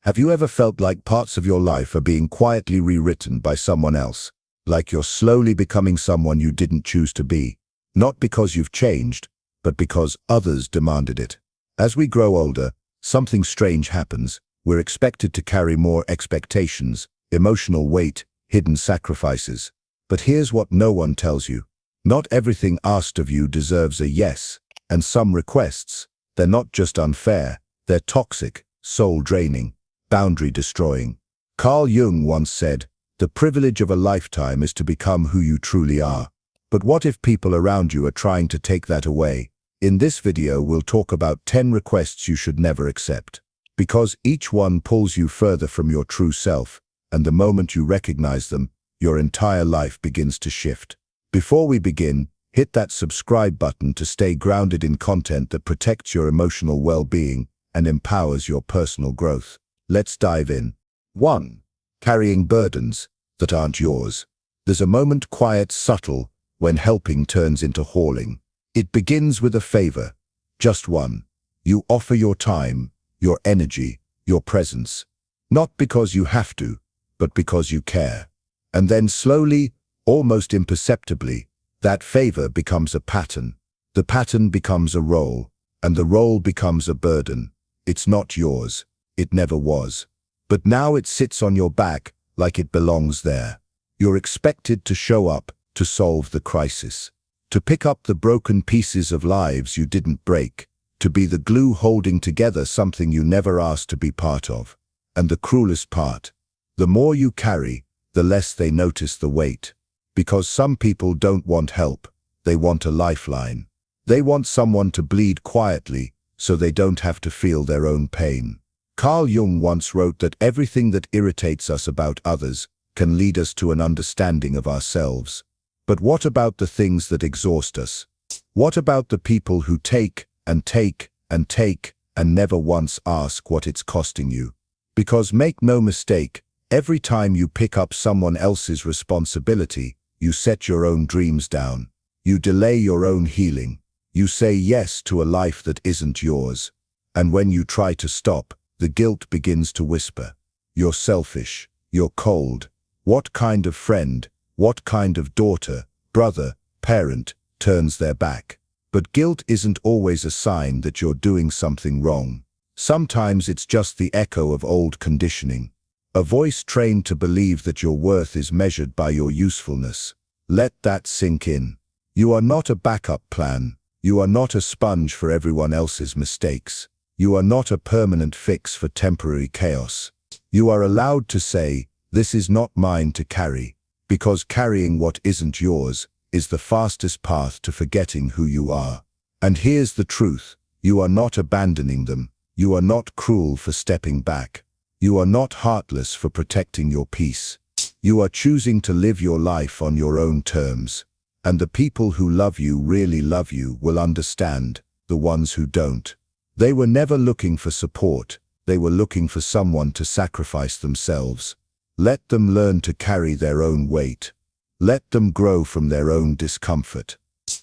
Have you ever felt like parts of your life are being quietly rewritten by someone else? Like you're slowly becoming someone you didn't choose to be? Not because you've changed, but because others demanded it. As we grow older, something strange happens. We're expected to carry more expectations, emotional weight, hidden sacrifices. But here's what no one tells you. Not everything asked of you deserves a yes, and some requests, they're not just unfair, they're toxic, soul-draining, boundary-destroying. Carl Jung once said, "The privilege of a lifetime is to become who you truly are." But what if people around you are trying to take that away? In this video, we'll talk about 10 requests you should never accept. Because each one pulls you further from your true self, and the moment you recognize them, your entire life begins to shift. Before we begin, hit that subscribe button to stay grounded in content that protects your emotional well-being and empowers your personal growth. Let's dive in. 1. Carrying burdens that aren't yours. There's a moment, quiet, subtle, when helping turns into hauling. It begins with a favor, just one. You offer your time, your energy, your presence. Not because you have to, but because you care. And then slowly, almost imperceptibly, that favor becomes a pattern. The pattern becomes a role, and the role becomes a burden. It's not yours. It never was. But now it sits on your back like it belongs there. You're expected to show up, to solve the crisis, to pick up the broken pieces of lives you didn't break, to be the glue holding together something you never asked to be part of. And the cruelest part, the more you carry, the less they notice the weight. Because some people don't want help, they want a lifeline. They want someone to bleed quietly so they don't have to feel their own pain. Carl Jung once wrote that everything that irritates us about others can lead us to an understanding of ourselves. But what about the things that exhaust us? What about the people who take and take and take and never once ask what it's costing you? Because make no mistake, every time you pick up someone else's responsibility, you set your own dreams down. You delay your own healing. You say yes to a life that isn't yours. And when you try to stop, the guilt begins to whisper. You're selfish. You're cold. What kind of friend, what kind of daughter, brother, parent turns their back? But guilt isn't always a sign that you're doing something wrong. Sometimes it's just the echo of old conditioning. A voice trained to believe that your worth is measured by your usefulness. Let that sink in. You are not a backup plan. You are not a sponge for everyone else's mistakes. You are not a permanent fix for temporary chaos. You are allowed to say, "This is not mine to carry," because carrying what isn't yours is the fastest path to forgetting who you are. And here's the truth. You are not abandoning them. You are not cruel for stepping back. You are not heartless for protecting your peace. You are choosing to live your life on your own terms. And the people who love you really love you will understand, the ones who don't. They were never looking for support. They were looking for someone to sacrifice themselves. Let them learn to carry their own weight. Let them grow from their own discomfort.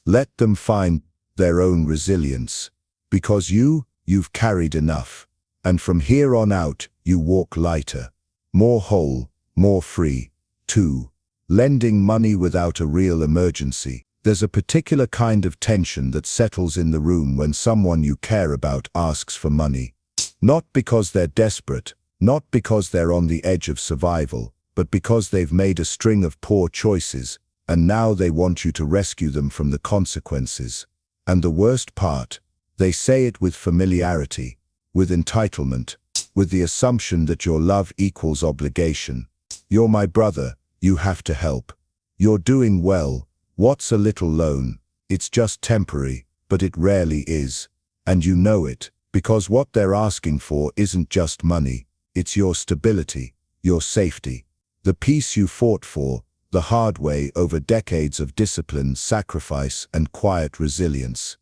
Let them find their own resilience. Because you've carried enough. And from here on out, you walk lighter, more whole, more free. 2. Lending money without a real emergency. There's a particular kind of tension that settles in the room when someone you care about asks for money. Not because they're desperate, not because they're on the edge of survival, but because they've made a string of poor choices, and now they want you to rescue them from the consequences. And the worst part, they say it with familiarity, with entitlement, with the assumption that your love equals obligation. You're my brother, you have to help. You're doing well, what's a little loan? It's just temporary, but it rarely is. And you know it, because what they're asking for isn't just money, it's your stability, your safety, the peace you fought for, the hard way over decades of discipline, sacrifice, and quiet resilience.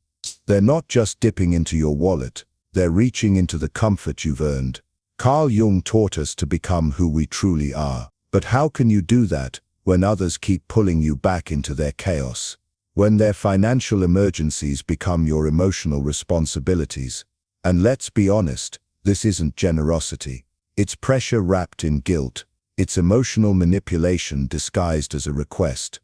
They're not just dipping into your wallet, they're reaching into the comfort you've earned. Carl Jung taught us to become who we truly are. But how can you do that when others keep pulling you back into their chaos? When their financial emergencies become your emotional responsibilities? And let's be honest, this isn't generosity. It's pressure wrapped in guilt. It's emotional manipulation disguised as a request.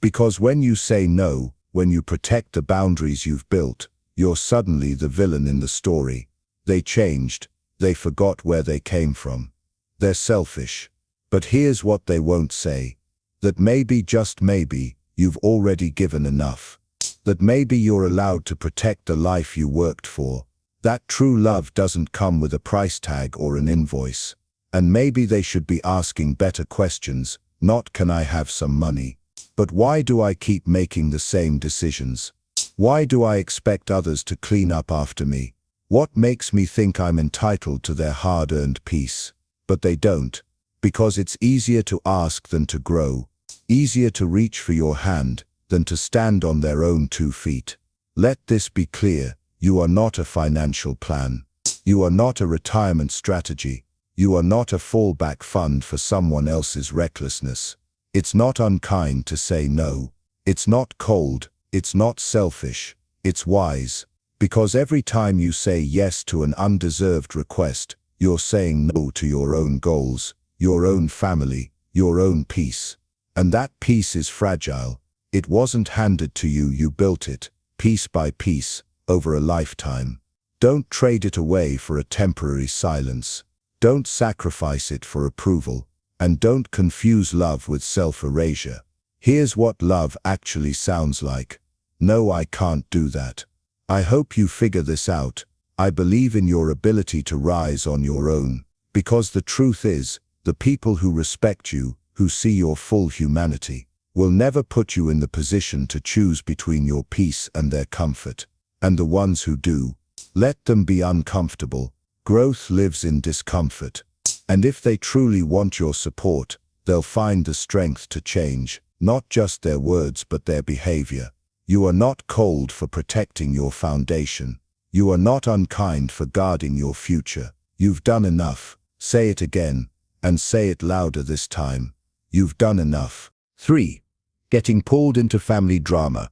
Because when you say no, when you protect the boundaries you've built, you're suddenly the villain in the story. They changed. They forgot where they came from. They're selfish. But here's what they won't say. That maybe, just maybe, you've already given enough. That maybe you're allowed to protect the life you worked for. That true love doesn't come with a price tag or an invoice. And maybe they should be asking better questions, not can I have some money, but why do I keep making the same decisions? Why do I expect others to clean up after me? What makes me think I'm entitled to their hard-earned peace? But they don't, because it's easier to ask than to grow, easier to reach for your hand than to stand on their own 2 feet. Let this be clear. You are not a financial plan. You are not a retirement strategy. You are not a fallback fund for someone else's recklessness. It's not unkind to say no. It's not cold. It's not selfish. It's wise. Because every time you say yes to an undeserved request, you're saying no to your own goals, your own family, your own peace. And that peace is fragile. It wasn't handed to you, you built it, piece by piece, over a lifetime. Don't trade it away for a temporary silence. Don't sacrifice it for approval. And don't confuse love with self-erasure. Here's what love actually sounds like. No, I can't do that. I hope you figure this out. I believe in your ability to rise on your own. Because the truth is, the people who respect you, who see your full humanity, will never put you in the position to choose between your peace and their comfort. And the ones who do, let them be uncomfortable. Growth lives in discomfort. And if they truly want your support, they'll find the strength to change, not just their words but their behavior. You are not cold for protecting your foundation. You are not unkind for guarding your future. You've done enough. Say it again, and say it louder this time. You've done enough. 3. Getting pulled into family drama.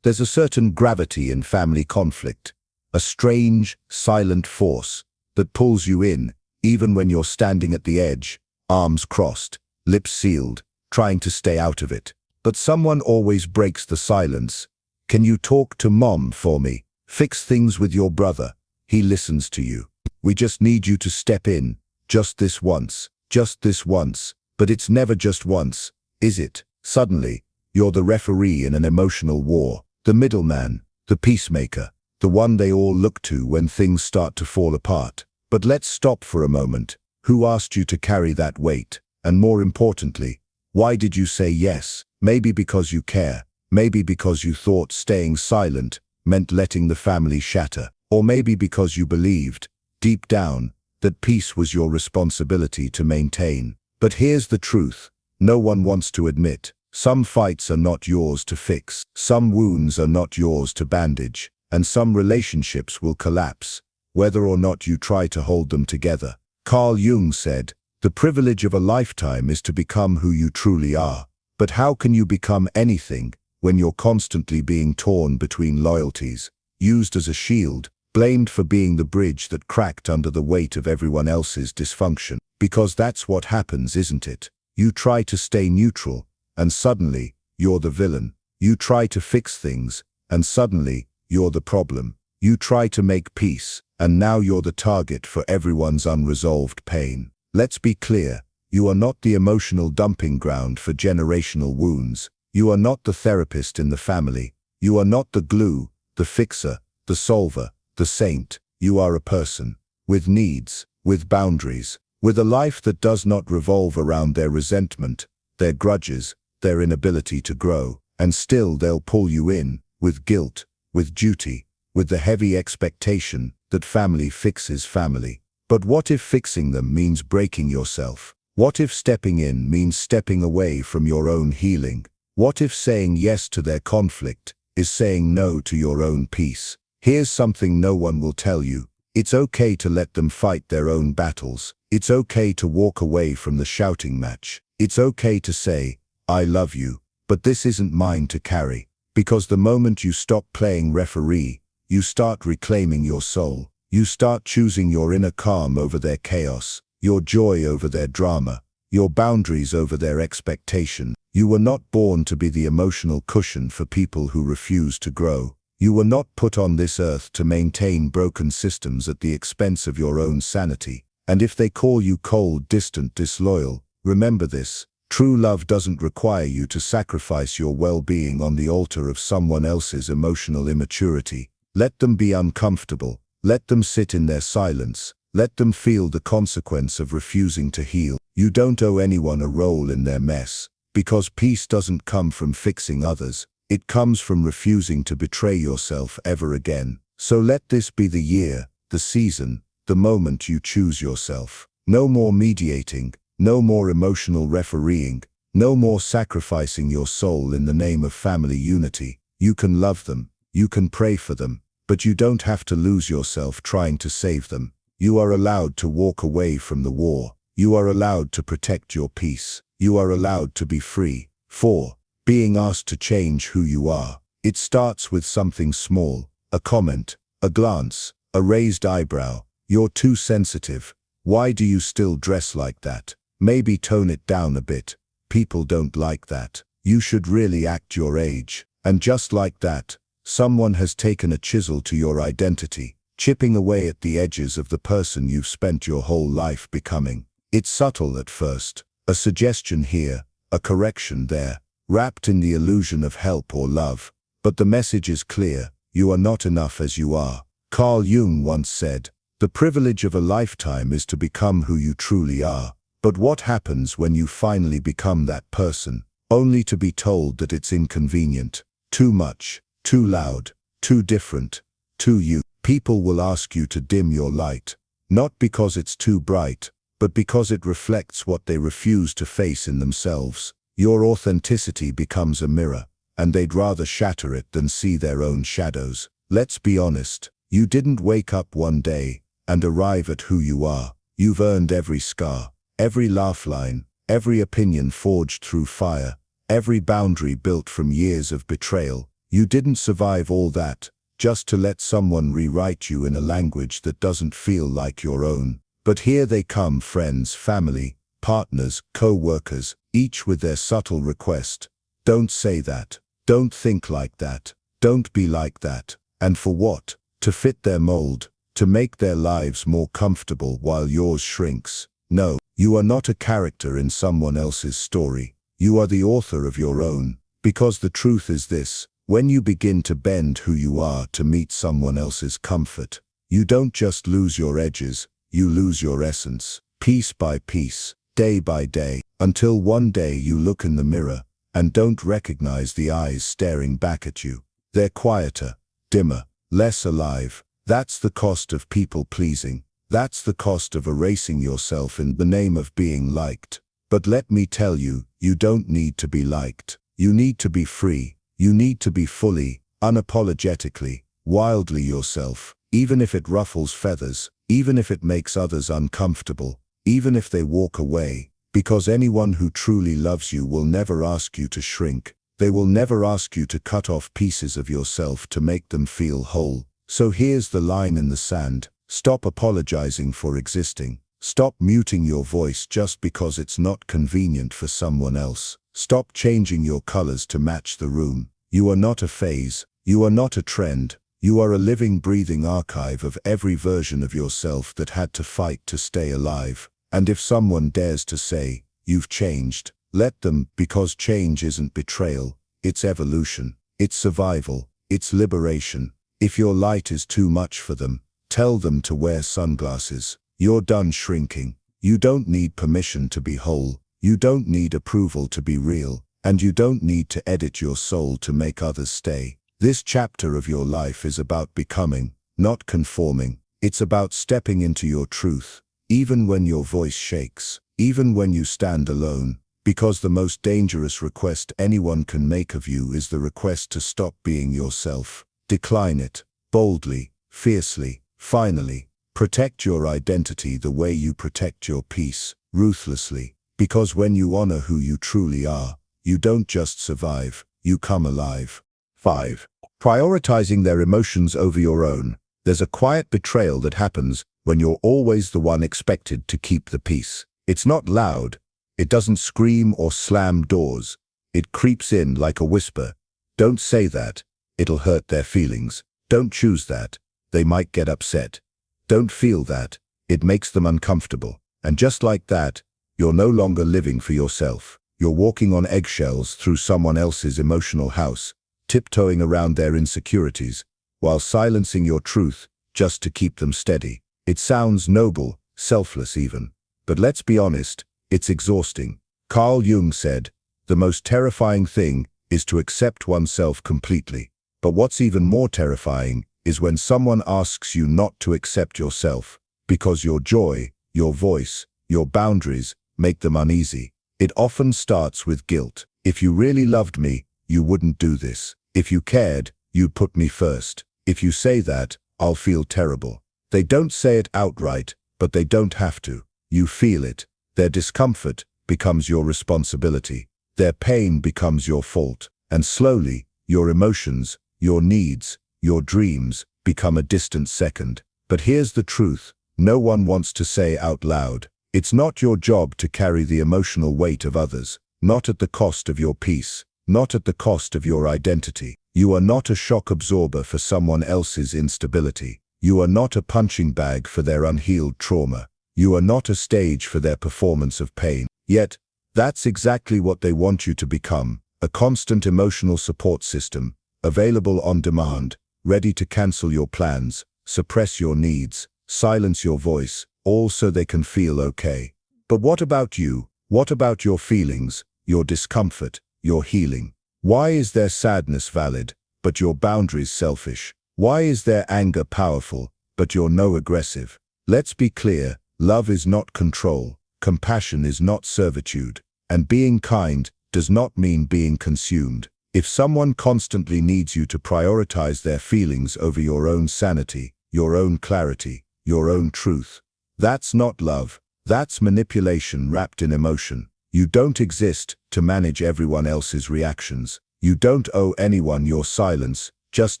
There's a certain gravity in family conflict, a strange, silent force that pulls you in, even when you're standing at the edge, arms crossed, lips sealed, trying to stay out of it. But someone always breaks the silence. Can you talk to Mom for me? Fix things with your brother. He listens to you. We just need you to step in, just this once, just this once. But it's never just once, is it? Suddenly, you're the referee in an emotional war. The middleman, the peacemaker, the one they all look to when things start to fall apart. But let's stop for a moment. Who asked you to carry that weight? And more importantly, why did you say yes? Maybe because you care. Maybe because you thought staying silent meant letting the family shatter. Or maybe because you believed, deep down, that peace was your responsibility to maintain. But here's the truth. No one wants to admit. Some fights are not yours to fix, some wounds are not yours to bandage, and some relationships will collapse, whether or not you try to hold them together. Carl Jung said, "The privilege of a lifetime is to become who you truly are." But how can you become anything when you're constantly being torn between loyalties, used as a shield, blamed for being the bridge that cracked under the weight of everyone else's dysfunction? Because that's what happens, isn't it? You try to stay neutral, and suddenly, you're the villain. You try to fix things, and suddenly, you're the problem. You try to make peace, and now you're the target for everyone's unresolved pain. Let's be clear, you are not the emotional dumping ground for generational wounds. You are not the therapist in the family. You are not the glue, the fixer, the solver, the saint. You are a person, with needs, with boundaries, with a life that does not revolve around their resentment, their grudges, their inability to grow. And still they'll pull you in, with guilt, with duty, with the heavy expectation that family fixes family. But what if fixing them means breaking yourself? What if stepping in means stepping away from your own healing? What if saying yes to their conflict is saying no to your own peace? Here's something no one will tell you. It's okay to let them fight their own battles. It's okay to walk away from the shouting match. It's okay to say, "I love you, but this isn't mine to carry." Because the moment you stop playing referee, you start reclaiming your soul. You start choosing your inner calm over their chaos. your joy over their drama, your boundaries over their expectation. You were not born to be the emotional cushion for people who refuse to grow. You were not put on this earth to maintain broken systems at the expense of your own sanity. And if they call you cold, distant, disloyal, remember this: true love doesn't require you to sacrifice your well-being on the altar of someone else's emotional immaturity. Let them be uncomfortable. Let them sit in their silence. Let them feel the consequence of refusing to heal. You don't owe anyone a role in their mess, because peace doesn't come from fixing others. It comes from refusing to betray yourself ever again. So let this be the year, the season, the moment you choose yourself. No more mediating, no more emotional refereeing, no more sacrificing your soul in the name of family unity. You can love them, you can pray for them, but you don't have to lose yourself trying to save them. You are allowed to walk away from the war. You are allowed to protect your peace. You are allowed to be free. 4. Being asked to change who you are. It starts with something small: a comment, a glance, a raised eyebrow. You're too sensitive. Why do you still dress like that? Maybe tone it down a bit. People don't like that. You should really act your age. And just like that, someone has taken a chisel to your identity, chipping away at the edges of the person you've spent your whole life becoming. It's subtle at first. A suggestion here, a correction there, wrapped in the illusion of help or love. But the message is clear: you are not enough as you are. Carl Jung once said, "The privilege of a lifetime is to become who you truly are." But what happens when you finally become that person, only to be told that it's inconvenient, too much, too loud, too different, too you? People will ask you to dim your light, not because it's too bright, but because it reflects what they refuse to face in themselves. Your authenticity becomes a mirror, and they'd rather shatter it than see their own shadows. Let's be honest, you didn't wake up one day and arrive at who you are. You've earned every scar, every laugh line, every opinion forged through fire, every boundary built from years of betrayal. You didn't survive all that just to let someone rewrite you in a language that doesn't feel like your own. But here they come: friends, family, partners, co-workers, each with their subtle request: don't say that, don't think like that, don't be like that. And for what? To fit their mold, to make their lives more comfortable while yours shrinks. No, you are not a character in someone else's story. You are the author of your own. Because the truth is this: when you begin to bend who you are to meet someone else's comfort, you don't just lose your edges, you lose your essence, piece by piece, day by day, until one day you look in the mirror and don't recognize the eyes staring back at you. They're quieter, dimmer, less alive. That's the cost of people-pleasing. That's the cost of erasing yourself in the name of being liked. But let me tell you, you don't need to be liked. You need to be free. You need to be fully, unapologetically, wildly yourself, even if it ruffles feathers, even if it makes others uncomfortable, even if they walk away. Because anyone who truly loves you will never ask you to shrink. They will never ask you to cut off pieces of yourself to make them feel whole. So here's the line in the sand: stop apologizing for existing. Stop muting your voice just because it's not convenient for someone else. Stop changing your colors to match the room. You are not a phase. You are not a trend. You are a living, breathing archive of every version of yourself that had to fight to stay alive. And if someone dares to say, "You've changed," let them, because change isn't betrayal, it's evolution, it's survival, it's liberation. If your light is too much for them, tell them to wear sunglasses. You're done shrinking. You don't need permission to be whole. You don't need approval to be real. And you don't need to edit your soul to make others stay. This chapter of your life is about becoming, not conforming. It's about stepping into your truth, even when your voice shakes, even when you stand alone. Because the most dangerous request anyone can make of you is the request to stop being yourself. Decline it, boldly, fiercely, finally. Protect your identity the way you protect your peace, ruthlessly. Because when you honor who you truly are, you don't just survive, you come alive. 5. Prioritizing their emotions over your own. There's a quiet betrayal that happens when you're always the one expected to keep the peace. It's not loud. It doesn't scream or slam doors. It creeps in like a whisper. Don't say that. It'll hurt their feelings. Don't choose that. They might get upset. Don't feel that. It makes them uncomfortable. And just like that, you're no longer living for yourself. You're walking on eggshells through someone else's emotional house, tiptoeing around their insecurities, while silencing your truth just to keep them steady. It sounds noble, selfless even. But let's be honest, it's exhausting. Carl Jung said, "The most terrifying thing is to accept oneself completely." But what's even more terrifying is when someone asks you not to accept yourself, because your joy, your voice, your boundaries make them uneasy. It often starts with guilt. If you really loved me, you wouldn't do this. If you cared, you'd put me first. If you say that, I'll feel terrible. They don't say it outright, but they don't have to. You feel it. Their discomfort becomes your responsibility. Their pain becomes your fault. And slowly, your emotions, your needs, your dreams become a distant second. But here's the truth. No one wants to say out loud. It's not your job to carry the emotional weight of others, not at the cost of your peace, not at the cost of your identity. You are not a shock absorber for someone else's instability. You are not a punching bag for their unhealed trauma. You are not a stage for their performance of pain. Yet, that's exactly what they want you to become, a constant emotional support system, available on demand, ready to cancel your plans, suppress your needs, silence your voice, all so they can feel okay. But what about you? What about your feelings, your discomfort, your healing? Why is their sadness valid, but your boundaries selfish? Why is their anger powerful, but you're no aggressive? Let's be clear, love is not control, compassion is not servitude, and being kind does not mean being consumed. If someone constantly needs you to prioritize their feelings over your own sanity, your own clarity, your own truth, that's not love. That's manipulation wrapped in emotion. You don't exist to manage everyone else's reactions. You don't owe anyone your silence just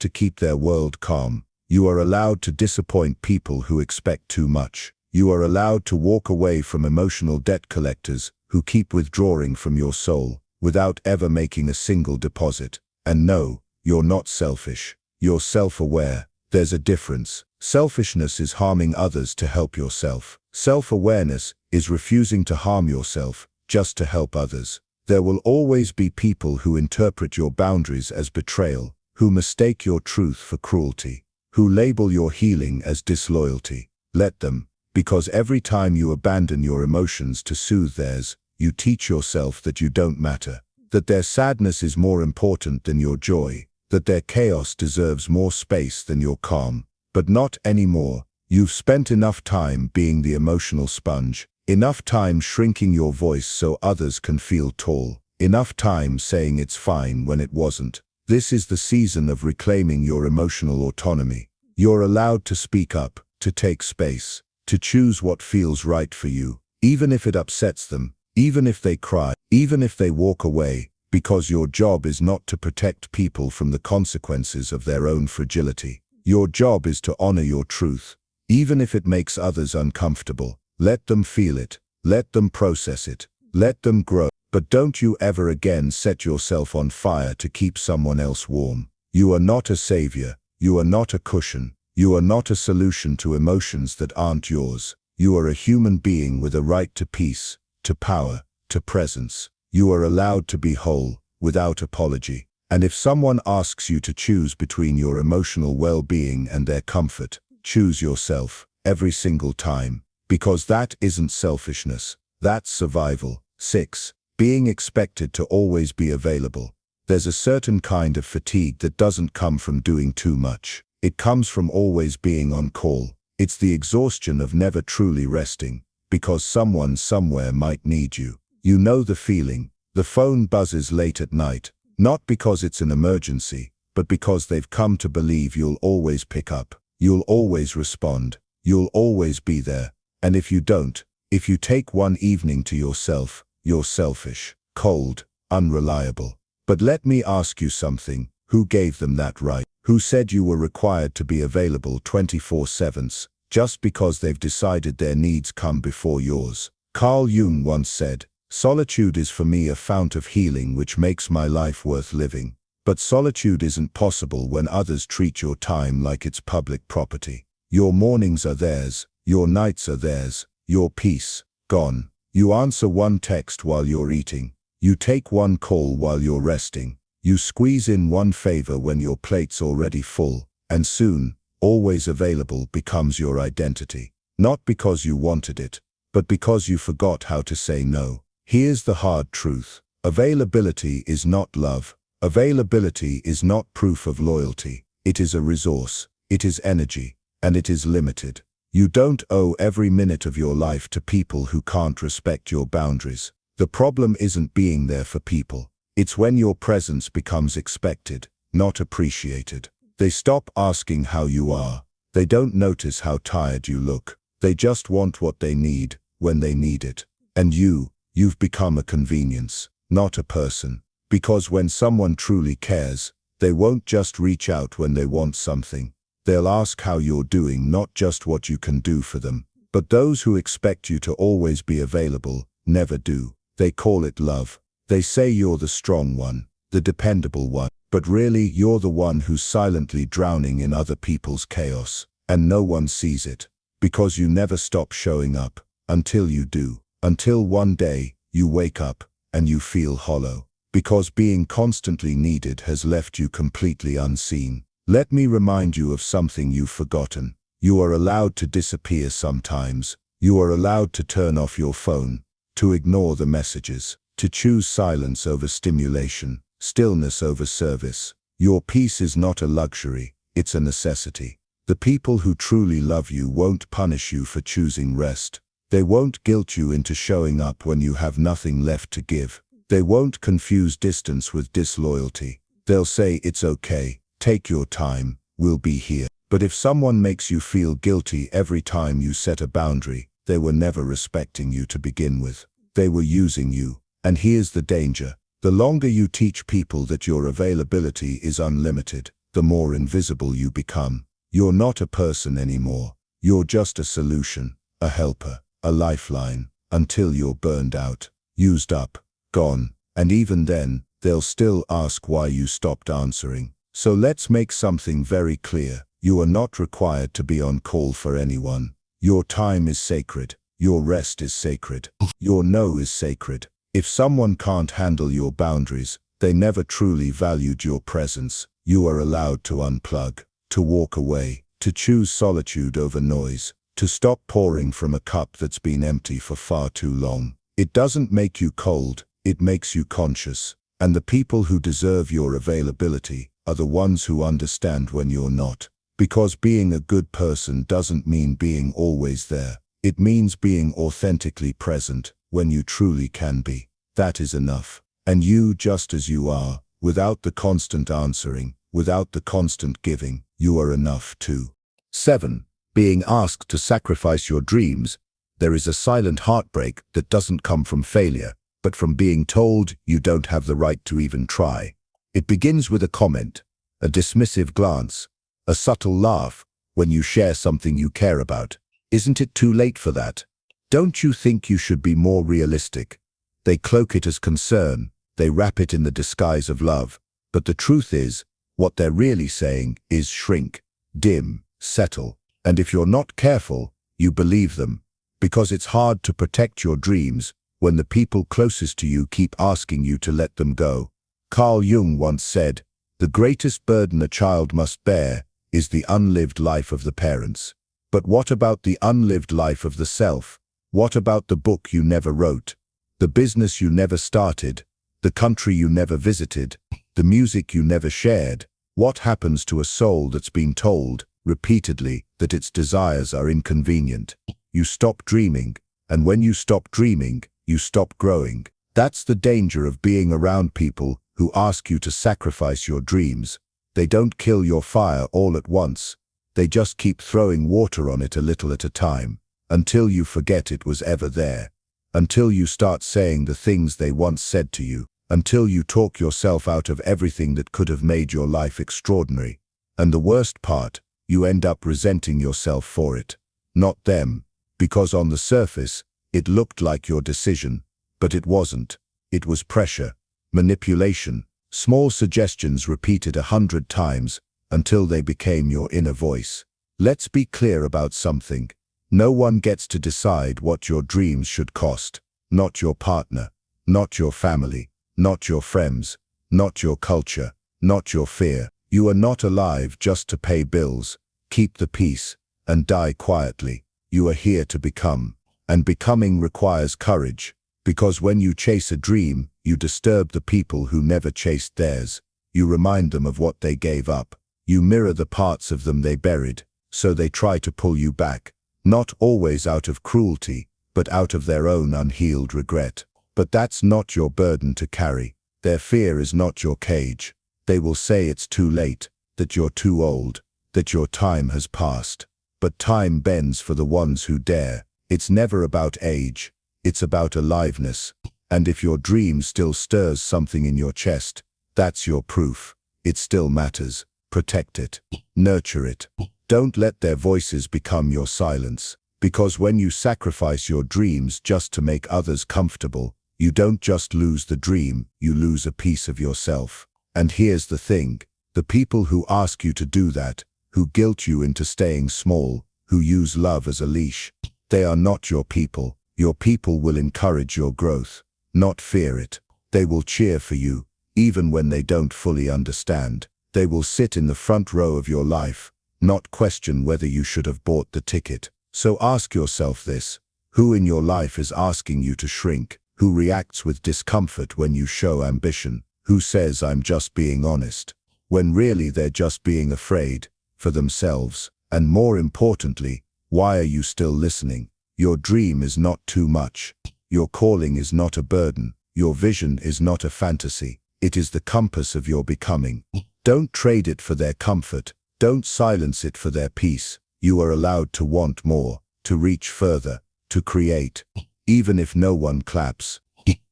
to keep their world calm. You are allowed to disappoint people who expect too much. You are allowed to walk away from emotional debt collectors who keep withdrawing from your soul without ever making a single deposit. And no, you're not selfish. You're self-aware. There's a difference. Selfishness is harming others to help yourself. Self-awareness is refusing to harm yourself just to help others. There will always be people who interpret your boundaries as betrayal, who mistake your truth for cruelty, who label your healing as disloyalty. Let them, because every time you abandon your emotions to soothe theirs, you teach yourself that you don't matter, that their sadness is more important than your joy, that their chaos deserves more space than your calm. But not anymore. You've spent enough time being the emotional sponge, enough time shrinking your voice so others can feel tall, enough time saying it's fine when it wasn't. This is the season of reclaiming your emotional autonomy. You're allowed to speak up, to take space, to choose what feels right for you, even if it upsets them, even if they cry, even if they walk away, because your job is not to protect people from the consequences of their own fragility. Your job is to honor your truth, even if it makes others uncomfortable. Let them feel it. Let them process it. Let them grow. But don't you ever again set yourself on fire to keep someone else warm. You are not a savior. You are not a cushion. You are not a solution to emotions that aren't yours. You are a human being with a right to peace, to power, to presence. You are allowed to be whole, without apology. And if someone asks you to choose between your emotional well-being and their comfort, choose yourself, every single time. Because that isn't selfishness, that's survival. 6. Being expected to always be available. There's a certain kind of fatigue that doesn't come from doing too much. It comes from always being on call. It's the exhaustion of never truly resting, because someone somewhere might need you. You know the feeling. The phone buzzes late at night. Not because it's an emergency, but because they've come to believe you'll always pick up, you'll always respond, you'll always be there. And if you don't, if you take one evening to yourself, you're selfish, cold, unreliable. But let me ask you something. Who gave them that right? Who said you were required to be available 24/7? just because they've decided their needs come before yours. Carl Jung once said, "Solitude is for me a fount of healing which makes my life worth living." But solitude isn't possible when others treat your time like it's public property. Your mornings are theirs, your nights are theirs, your peace, gone. You answer one text while you're eating. You take one call while you're resting. You squeeze in one favor when your plate's already full. And soon, always available becomes your identity. Not because you wanted it, but because you forgot how to say no. Here's the hard truth. Availability is not love. Availability is not proof of loyalty. It is a resource. It is energy. And it is limited. You don't owe every minute of your life to people who can't respect your boundaries. The problem isn't being there for people. It's when your presence becomes expected, not appreciated. They stop asking how you are. They don't notice how tired you look. They just want what they need, when they need it. And you've become a convenience, not a person. Because when someone truly cares, they won't just reach out when they want something. They'll ask how you're doing, not just what you can do for them. But those who expect you to always be available, never do. They call it love. They say you're the strong one, the dependable one. But really, you're the one who's silently drowning in other people's chaos. And no one sees it. Because you never stop showing up. Until you do. Until one day, you wake up, and you feel hollow. Because being constantly needed has left you completely unseen. Let me remind you of something you've forgotten. You are allowed to disappear sometimes. You are allowed to turn off your phone, to ignore the messages, to choose silence over stimulation, stillness over service. Your peace is not a luxury, it's a necessity. The people who truly love you won't punish you for choosing rest. They won't guilt you into showing up when you have nothing left to give. They won't confuse distance with disloyalty. They'll say, "It's okay. Take your time, we'll be here." But if someone makes you feel guilty every time you set a boundary, they were never respecting you to begin with. They were using you. And here's the danger. The longer you teach people that your availability is unlimited, the more invisible you become. You're not a person anymore. You're just a solution, a helper, a lifeline, until you're burned out, used up, gone. And even then, they'll still ask why you stopped answering. So let's make something very clear. You are not required to be on call for anyone. Your time is sacred. Your rest is sacred. Your no is sacred. If someone can't handle your boundaries, they never truly valued your presence. You are allowed to unplug, to walk away, to choose solitude over noise, to stop pouring from a cup that's been empty for far too long. It doesn't make you cold, it makes you conscious. And the people who deserve your availability are the ones who understand when you're not. Because being a good person doesn't mean being always there. It means being authentically present when you truly can be. That is enough. And you, just as you are, without the constant answering, without the constant giving, you are enough too. 7. Being asked to sacrifice your dreams. There is a silent heartbreak that doesn't come from failure, but from being told you don't have the right to even try. It begins with a comment, a dismissive glance, a subtle laugh when you share something you care about. Isn't it too late for that? Don't you think you should be more realistic? They cloak it as concern, they wrap it in the disguise of love. But the truth is, what they're really saying is shrink, dim, settle. And if you're not careful, you believe them. Because it's hard to protect your dreams when the people closest to you keep asking you to let them go. Carl Jung once said, "The greatest burden a child must bear is the unlived life of the parents." But what about the unlived life of the self? What about the book you never wrote, the business you never started, the country you never visited, the music you never shared? What happens to a soul that's been told, repeatedly, that its desires are inconvenient? You stop dreaming, and when you stop dreaming, you stop growing. That's the danger of being around people who ask you to sacrifice your dreams. They don't kill your fire all at once. They just keep throwing water on it a little at a time, until you forget it was ever there, until you start saying the things they once said to you, until you talk yourself out of everything that could have made your life extraordinary. And the worst part, you end up resenting yourself for it. not them, because on the surface, it looked like your decision, but it wasn't. It was pressure, manipulation, small suggestions repeated 100 times until they became your inner voice. Let's be clear about something. No one gets to decide what your dreams should cost. Not your partner, not your family, not your friends, not your culture, not your fear. You are not alive just to pay bills, keep the peace, and die quietly. You are here to become. And becoming requires courage, because when you chase a dream, you disturb the people who never chased theirs. You remind them of what they gave up. You mirror the parts of them they buried, so they try to pull you back, not always out of cruelty, but out of their own unhealed regret. But that's not your burden to carry. Their fear is not your cage. They will say it's too late, that you're too old, that your time has passed. But time bends for the ones who dare. It's never about age, it's about aliveness. And if your dream still stirs something in your chest, that's your proof. It still matters. Protect it. Nurture it. Don't let their voices become your silence. Because when you sacrifice your dreams just to make others comfortable, you don't just lose the dream, you lose a piece of yourself. And here's the thing, the people who ask you to do that, who guilt you into staying small, who use love as a leash, they are not your people. Your people will encourage your growth, not fear it. They will cheer for you, even when they don't fully understand. They will sit in the front row of your life, not question whether you should have bought the ticket. So ask yourself this, who in your life is asking you to shrink? Who reacts with discomfort when you show ambition? Who says I'm just being honest, when really they're just being afraid, for themselves? And more importantly, why are you still listening? Your dream is not too much. Your calling is not a burden. Your vision is not a fantasy. It is the compass of your becoming. Don't trade it for their comfort. Don't silence it for their peace. You are allowed to want more, to reach further, to create, even if no one claps.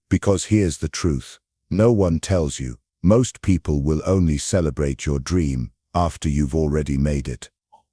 Because here's the truth. No one tells you. Most people will only celebrate your dream after you've already made it.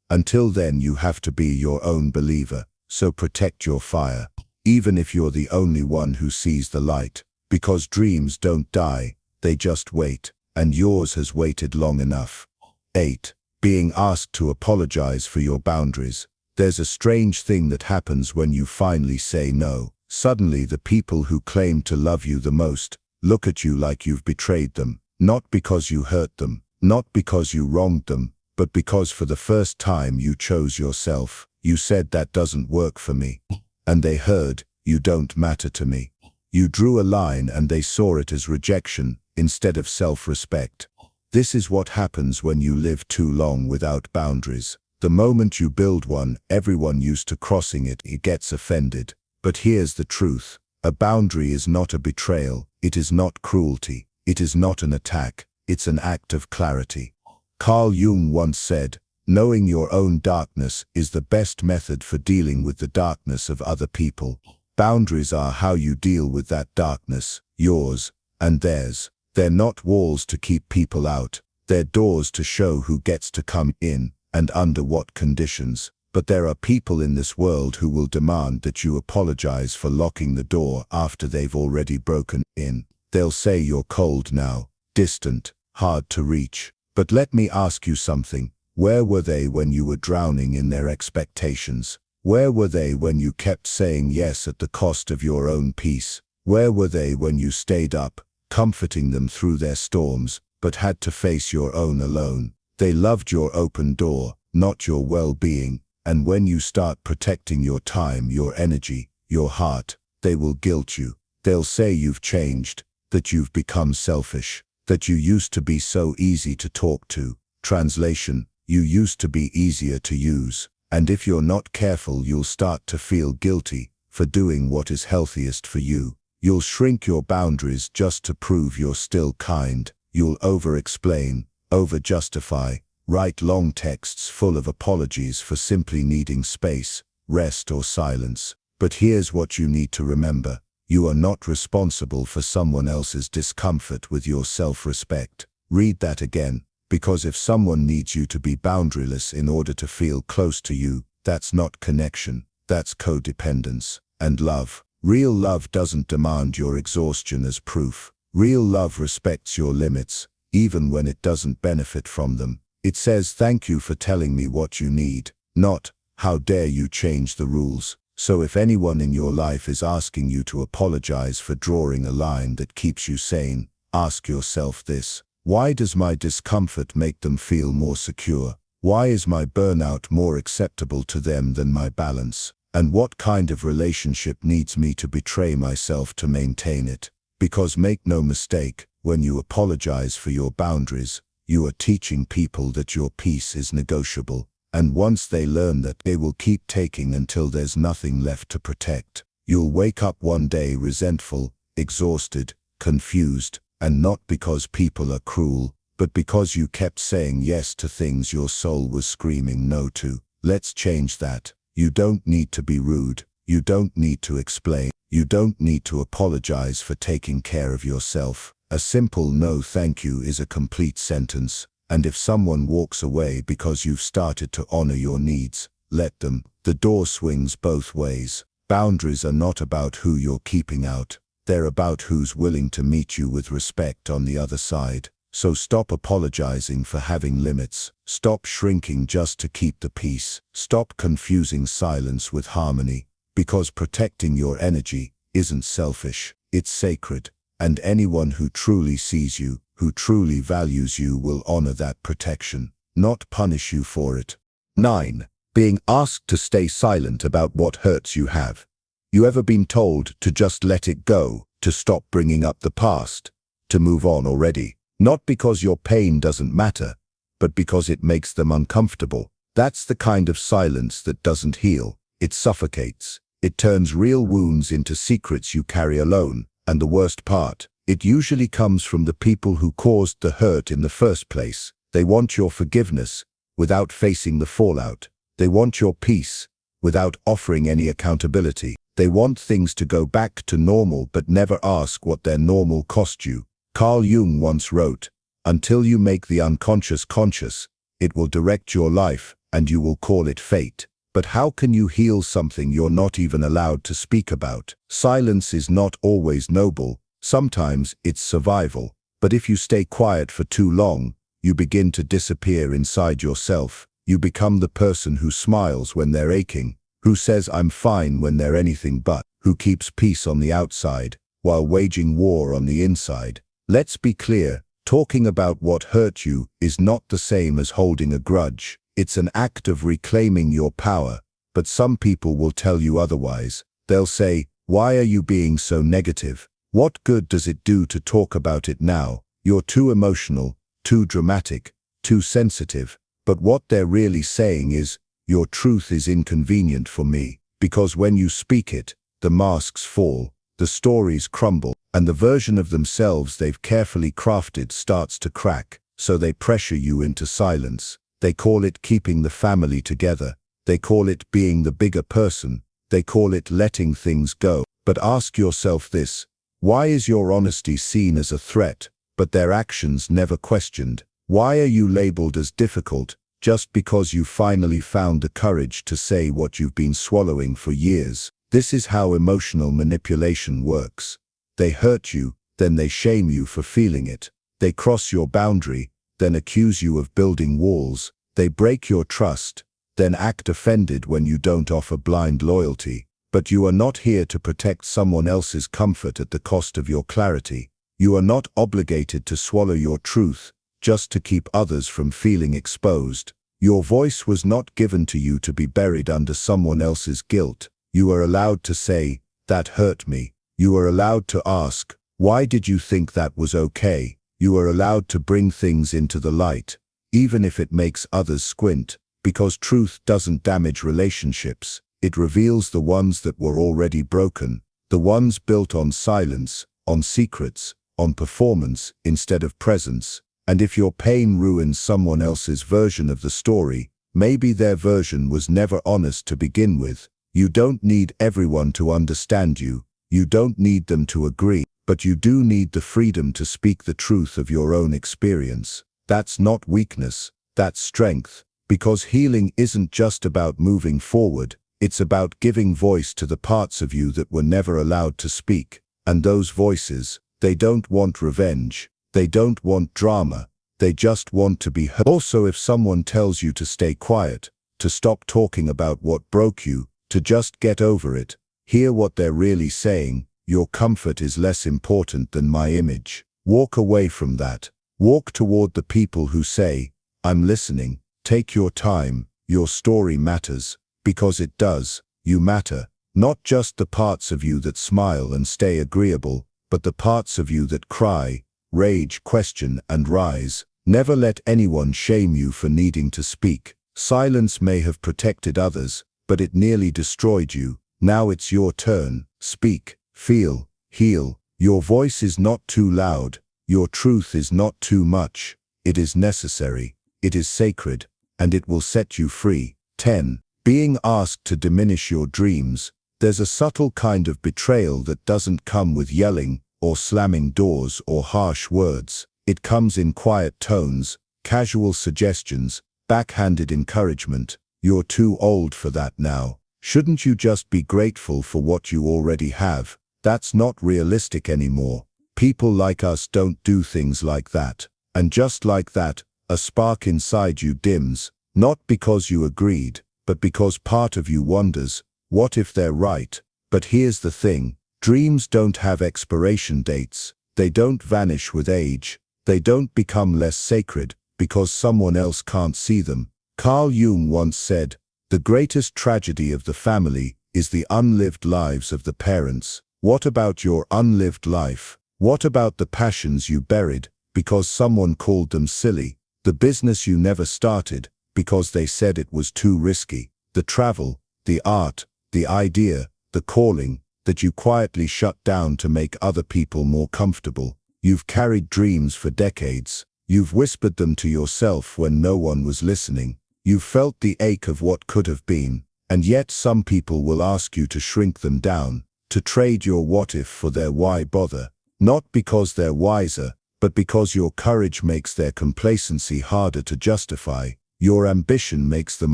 Until then, you have to be your own believer. So protect your fire, even if you're the only one who sees the light. Because dreams don't die, they just wait. And yours has waited long enough. 8. Being asked to apologize for your boundaries. There's a strange thing that happens when you finally say no. Suddenly the people who claim to love you the most look at you like you've betrayed them. Not because you hurt them, not because you wronged them, but because for the first time you chose yourself. You said that doesn't work for me. And they heard, you don't matter to me. You drew a line and they saw it as rejection instead of self-respect. This is what happens when you live too long without boundaries. The moment you build one, everyone used to crossing it gets offended. But here's the truth. A boundary is not a betrayal. It is not cruelty. It is not an attack. It's an act of clarity. Carl Jung once said, knowing your own darkness is the best method for dealing with the darkness of other people. Boundaries are how you deal with that darkness, yours and theirs. They're not walls to keep people out. They're doors to show who gets to come in and under what conditions. But there are people in this world who will demand that you apologize for locking the door after they've already broken in. They'll say you're cold now, distant, hard to reach. But let me ask you something. Where were they when you were drowning in their expectations? Where were they when you kept saying yes at the cost of your own peace? Where were they when you stayed up, comforting them through their storms, but had to face your own alone? They loved your open door, not your well-being. And when you start protecting your time, your energy, your heart, they will guilt you. They'll say you've changed, that you've become selfish, that you used to be so easy to talk to. Translation, you used to be easier to use. And if you're not careful, you'll start to feel guilty for doing what is healthiest for you. You'll shrink your boundaries just to prove you're still kind. You'll over-explain, over-justify, write long texts full of apologies for simply needing space, rest or silence. But here's what you need to remember. You are not responsible for someone else's discomfort with your self-respect. Read that again, because if someone needs you to be boundaryless in order to feel close to you, That's not connection, that's codependence. And love. Real love doesn't demand your exhaustion as proof. Real love respects your limits, even when it doesn't benefit from them. It says thank you for telling me what you need, not how dare you change the rules. So if anyone in your life is asking you to apologize for drawing a line that keeps you sane, ask yourself this: why does my discomfort make them feel more secure? Why is my burnout more acceptable to them than my balance? And what kind of relationship needs me to betray myself to maintain it? Because make no mistake, when you apologize for your boundaries, you are teaching people that your peace is negotiable. And once they learn that, they will keep taking until there's nothing left to protect. You'll wake up one day resentful, exhausted, confused, and not because people are cruel, but because you kept saying yes to things your soul was screaming no to. Let's change that. You don't need to be rude. You don't need to explain. You don't need to apologize for taking care of yourself. A simple no thank you is a complete sentence. And if someone walks away because you've started to honor your needs, let them. The door swings both ways. Boundaries are not about who you're keeping out. They're about who's willing to meet you with respect on the other side. So stop apologizing for having limits. Stop shrinking just to keep the peace. Stop confusing silence with harmony. Because protecting your energy isn't selfish, it's sacred. And anyone who truly sees you, who truly values you, will honor that protection, not punish you for it. 9. Being asked to stay silent about what hurts you have. You ever been told to just let it go, to stop bringing up the past, to move on already? Not because your pain doesn't matter, but because it makes them uncomfortable. That's the kind of silence that doesn't heal. It suffocates. It turns real wounds into secrets you carry alone. And the worst part, it usually comes from the people who caused the hurt in the first place. They want your forgiveness without facing the fallout. They want your peace without offering any accountability. They want things to go back to normal but never ask what their normal cost you. Carl Jung once wrote, "Until you make the unconscious conscious, it will direct your life and you will call it fate." But how can you heal something you're not even allowed to speak about? Silence is not always noble. Sometimes it's survival. But if you stay quiet for too long, you begin to disappear inside yourself. You become the person who smiles when they're aching, who says I'm fine when they're anything but, who keeps peace on the outside while waging war on the inside. Let's be clear, talking about what hurt you is not the same as holding a grudge. It's an act of reclaiming your power, but some people will tell you otherwise. They'll say, "Why are you being so negative? What good does it do to talk about it now? You're too emotional, too dramatic, too sensitive." But what they're really saying is, your truth is inconvenient for me, because when you speak it, the masks fall, the stories crumble, and the version of themselves they've carefully crafted starts to crack, so they pressure you into silence. They call it keeping the family together. They call it being the bigger person. They call it letting things go. But ask yourself this: why is your honesty seen as a threat, but their actions never questioned? Why are you labeled as difficult just because you finally found the courage to say what you've been swallowing for years? This is how emotional manipulation works. They hurt you, then they shame you for feeling it. They cross your boundary, then accuse you of building walls. They break your trust, then act offended when you don't offer blind loyalty. But you are not here to protect someone else's comfort at the cost of your clarity. You are not obligated to swallow your truth just to keep others from feeling exposed. Your voice was not given to you to be buried under someone else's guilt. You are allowed to say, "That hurt me." You are allowed to ask, "Why did you think that was okay?" You are allowed to bring things into the light, even if it makes others squint, because truth doesn't damage relationships. It reveals the ones that were already broken, the ones built on silence, on secrets, on performance instead of presence. And if your pain ruins someone else's version of the story, maybe their version was never honest to begin with. You don't need everyone to understand you. You don't need them to agree. But you do need the freedom to speak the truth of your own experience. That's not weakness, that's strength, Because healing isn't just about moving forward, it's about giving voice to the parts of you that were never allowed to speak. And those voices, they don't want revenge. They don't want drama. They just want to be heard. Also, if someone tells you to stay quiet, to stop talking about what broke you, to just get over it, hear what they're really saying. Your comfort is less important than my image. Walk away from that. Walk toward the people who say, I'm listening. Take your time. Your story matters. Because it does. You matter. Not just the parts of you that smile and stay agreeable, but the parts of you that cry, rage, question, and rise. Never let anyone shame you for needing to speak. Silence may have protected others, but it nearly destroyed you. Now it's your turn. Speak, feel, heal. Your voice is not too loud. Your truth is not too much. It is necessary. It is sacred, and it will set you free. 10. Being asked to diminish your dreams. There's a subtle kind of betrayal that doesn't come with yelling, or slamming doors, or harsh words. It comes in quiet tones, casual suggestions, backhanded encouragement. You're too old for that now. Shouldn't you just be grateful for what you already have? That's not realistic anymore. People like us don't do things like that. And just like that, a spark inside you dims, not because you agreed, but because part of you wonders, what if they're right? But here's the thing, dreams don't have expiration dates. They don't vanish with age. They don't become less sacred because someone else can't see them. Carl Jung once said, the greatest tragedy of the family is the unlived lives of the parents. What about your unlived life? What about the passions you buried because someone called them silly? The business you never started because they said it was too risky? The travel, the art, the idea, the calling that you quietly shut down to make other people more comfortable? You've carried dreams for decades. You've whispered them to yourself when no one was listening. You've felt the ache of what could have been, and yet some people will ask you to shrink them down, to trade your what if for their why bother. Not because they're wiser, but because your courage makes their complacency harder to justify. Your ambition makes them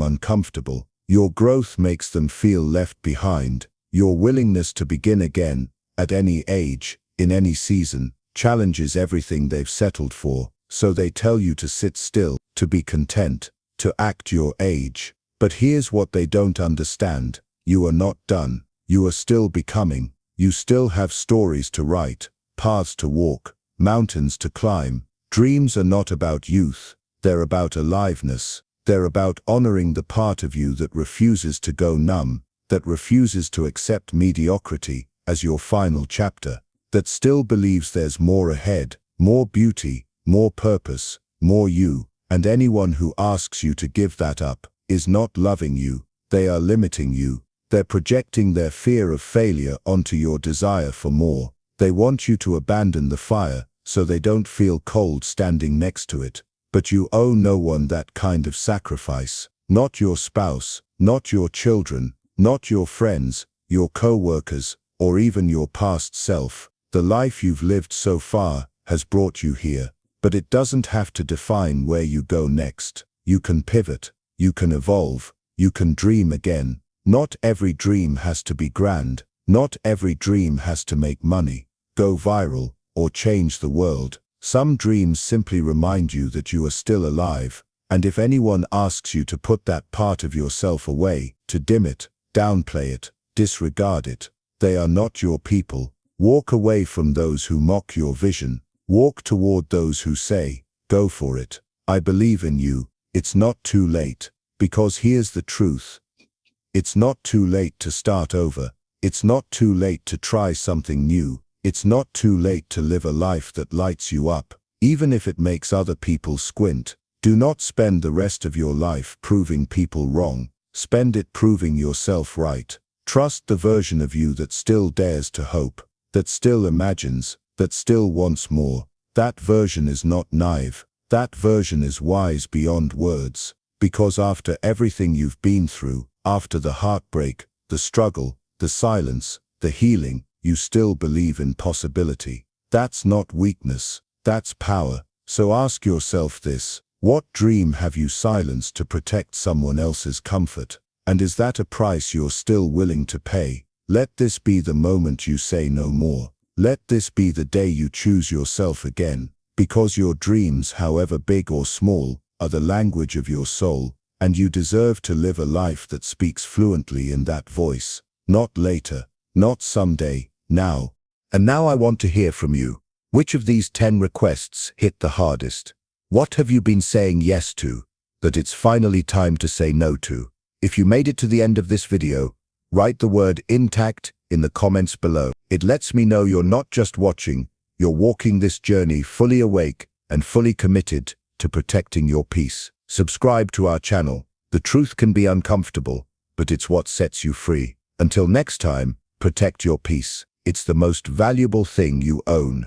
uncomfortable. Your growth makes them feel left behind. Your willingness to begin again, at any age, in any season, challenges everything they've settled for, so they tell you to sit still, to be content, to act your age. But here's what they don't understand. You are not done. You are still becoming. You still have stories to write, paths to walk, mountains to climb. Dreams are not about youth. They're about aliveness. They're about honoring the part of you that refuses to go numb, that refuses to accept mediocrity as your final chapter, that still believes there's more ahead, more beauty, more purpose, more you. And anyone who asks you to give that up is not loving you. They are limiting you. They're projecting their fear of failure onto your desire for more. They want you to abandon the fire so they don't feel cold standing next to it. But you owe no one that kind of sacrifice. Not your spouse, not your children, not your friends, your co-workers, or even your past self. The life you've lived so far has brought you here, but it doesn't have to define where you go next. You can pivot, you can evolve, you can dream again. Not every dream has to be grand. Not every dream has to make money, go viral, or change the world. Some dreams simply remind you that you are still alive, and if anyone asks you to put that part of yourself away, to dim it, downplay it, disregard it, they are not your people. Walk away from those who mock your vision. Walk toward those who say, go for it. I believe in you. It's not too late. Because here's the truth. It's not too late to start over. It's not too late to try something new. It's not too late to live a life that lights you up, even if it makes other people squint. Do not spend the rest of your life proving people wrong. Spend it proving yourself right. Trust the version of you that still dares to hope, that still imagines, that still wants more. That version is not naive. That version is wise beyond words. Because after everything you've been through, after the heartbreak, the struggle, the silence, the healing, you still believe in possibility. That's not weakness. That's power. So ask yourself this. What dream have you silenced to protect someone else's comfort? And is that a price you're still willing to pay? Let this be the moment you say no more. Let this be the day you choose yourself again, because your dreams, however big or small, are the language of your soul, and you deserve to live a life that speaks fluently in that voice. Not later, not someday, now. And now I want to hear from you. Which of these 10 requests hit the hardest? What have you been saying yes to, that it's finally time to say no to? If you made it to the end of this video, write the word intact in the comments below. It lets me know you're not just watching, you're walking this journey fully awake and fully committed to protecting your peace. Subscribe to our channel. The truth can be uncomfortable, but it's what sets you free. Until next time, protect your peace. It's the most valuable thing you own.